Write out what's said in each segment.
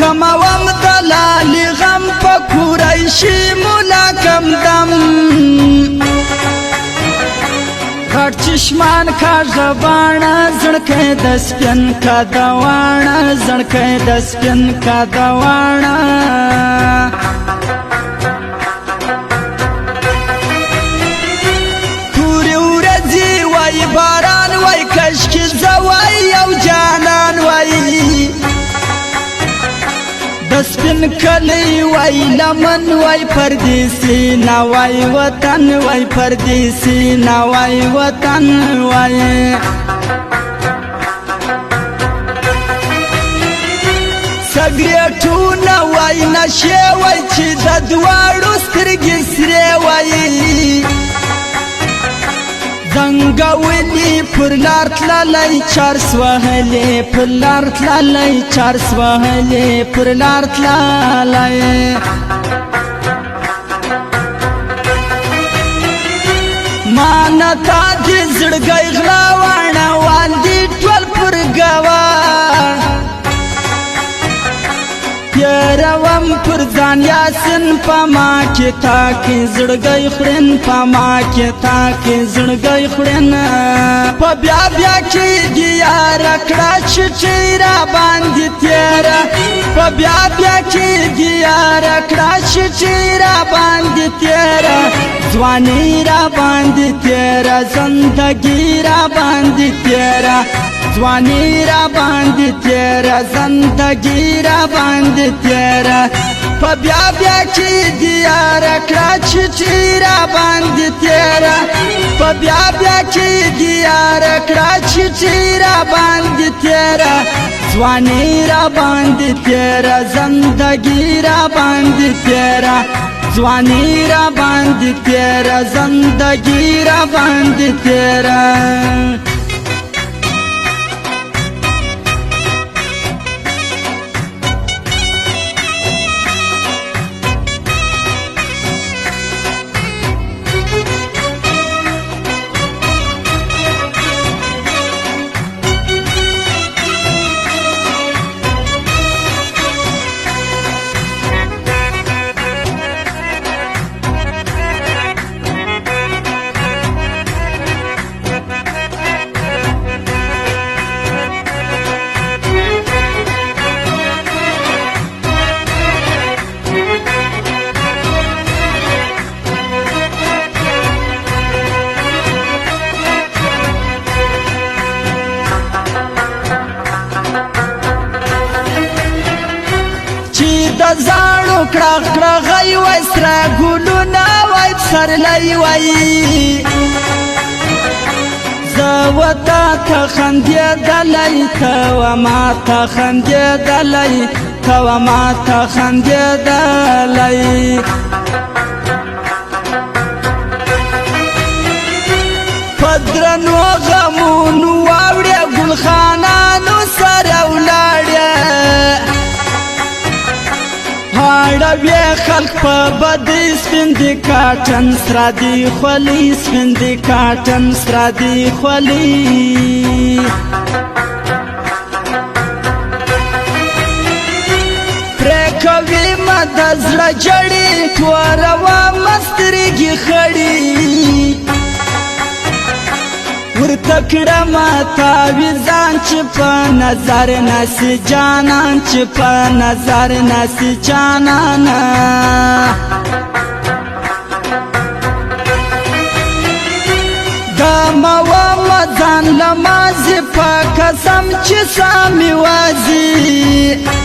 کموم دلالی غم پا قریشی ملاکم دم غټ چشمان کا زبانا زړکې د سپین کا دوانا زړکې د سپین کا دوانا تورې ورځې وای باران وای کشکې زوای یو جانان وای د سپین کلی وای لمن وای پردیسی نوای وطن وای پردیسی نوای وطن وای سګریټونه وای نشه وای چې د دواړو سترګې سرې وای زنګولي پر لار تللی چارس وهلې پر لار تللی چارس وهلې پر لار تللی مانا تا دې زړګی غلا وانه واندې ټول پر ګوا تیروم پر ځان یاسین پما کې تا کې زړګی خورن پما کې تا کې زړګی خورن په بیا بیا کېږي یار کړه چې را باندې تیرا په بیا بیا کېږي یار کړه چې را باندې تیرا ځواني را باندې تیرا زندګي را باندې تیرا ځواني را باندې تیرا زندګي را باندې تیرا په بیا بیا کېږي یار کړه چې را باندې تیرا په بیا بیا کېږي یار کړه چې را باندې تیرا ځواني را باندې تیرا زندګي را باندې تیرا ځواني را باندې تیرا زندګي را باندې تیرا د زاړو کړه کړه غي وای سره ګلونه وای سرلای وای زه وتا ته خندېدلی ته وما ته خندېدلی ته وما ته خندېدلی په درنو غمونو واوړې ګلخانانو سره ولاړې هاړوي خلق په بدې سپین دي کاټن سره دي خولي سپین دي کاټن سره دي خولي پرې کوي مد زړه جړې توروا مسترګي خړې ورته کړم تعویذان چې په نظر نسي جانان چې په نظر نسي جانان دا موه ځان لمازې په قسم چې سامي وازي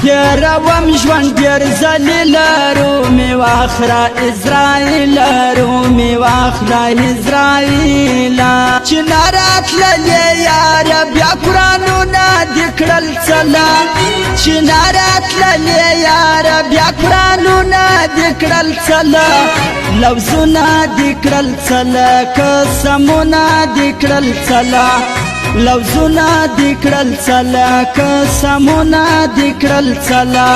تیروم ژوند ډېر ځلې لرو مې واخره اسرائیل لرو مې واخره اسرائیل چې نه راتللې یاره بیا قرآنونه دې کړل څله چې نه راتللې یاره بیا قرآنونه دې کړل څله لفظونه دې کړل څله قسمونه دې کړل څله لفظونه دې کړل څله قسمونه دې کړل څله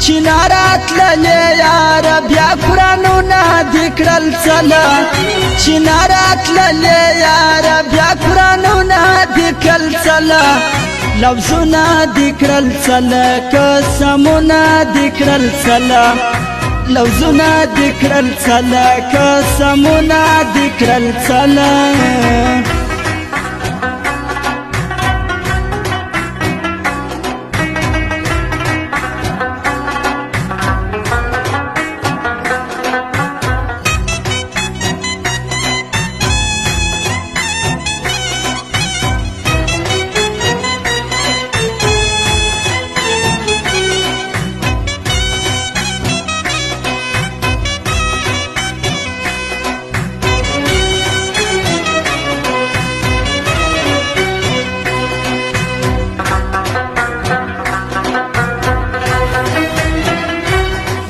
چې نه راتللې یاره بیا قرآنونه دې کړل څله چې نه راتللې یاره بیا قرآنونه دې کړل څله لفظونه دکړل سلا قسمونه دکړل سلا لفظونه دکړل سلا قسمونه دکړل سلا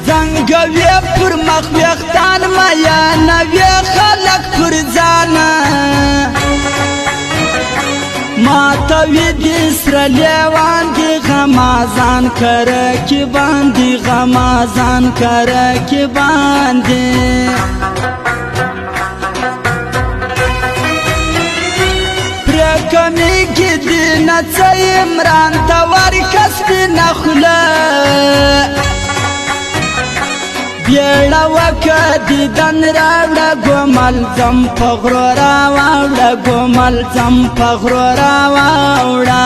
زنګوي پر مخ وختان ما یا نوې خلق پر ځانا ما ته وی دي سره لیوان دي غمازان کړه کې باندې غمازان کړه کې باندې پرکمی کې دي نڅي عمران ته ورکس نخله بیڑا وکا دیدن راوڑا گومل زم پغرو راوڑا گومل زم پغرو راوڑا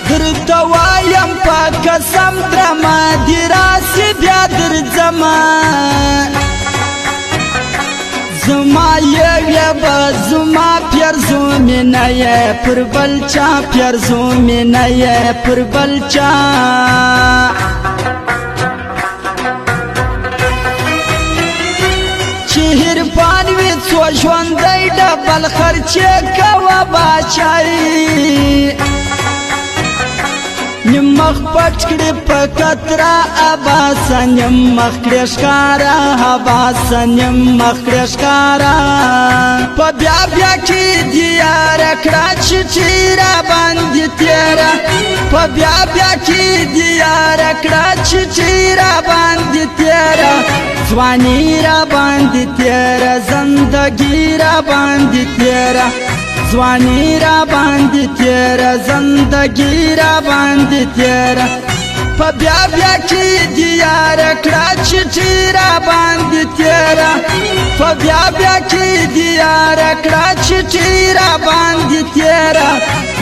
درتوایم پا قسم درما دی راسی بیا در زمان زما یویا با زما پیرزو مینه پر بلچا پیرزو مینه پر بلچا چهر پانوی څو ژوندی ډبل خرچې کوه باچایي نیم مخ پټ کړي په کترا اباسا نیم مخ کړي ښکارا اباسا نیم مخ کړي ښکارا په بیا بیا کې دي یار کړه چې را باندې تیرا په بیا بیا کې دي یار کړه چې را باندې تیرا ځواني را باندې تیرا زندګي را باندې تیرا ځواني را باندې تیرا زندګي را باندې تیرا په بیا بیا کې دي یار کړه چې را باندې تیرا په بیا بیا کې دي یار کړه چې را باندې تیرا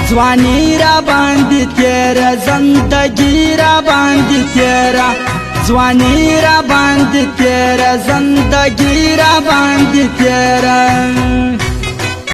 ځواني را باندې تیرا زندګي را باندې تیرا ځواني را باندې تیرا زندګي را باندې تیرا